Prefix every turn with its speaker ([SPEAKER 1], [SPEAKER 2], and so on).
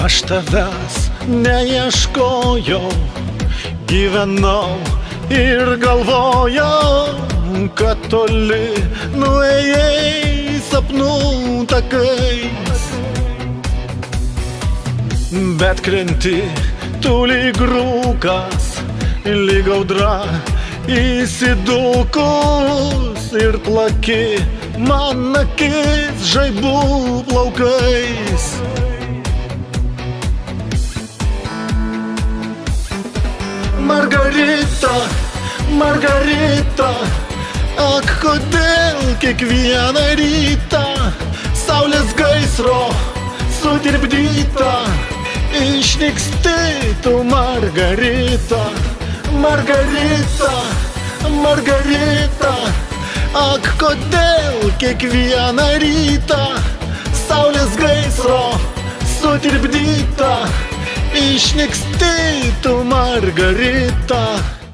[SPEAKER 1] Aš tavęs neieškojau, gyvenau ir galvojau, kad toli nuėjai sapnų takais. Bet krenti tu lyg rūkas, lyg audra įsidūkus ir plaki man akis žaibų plaukais. Margarita, Margarita, ak, kodėl kiekvieną rytą saulės gaisro sutirpdyta išnyksti tu, Margarita, Margarita, Margarita, ak, kodėl kiekvieną rytą saulės gaisro sutirpdyta išnyksti tu, Margarita.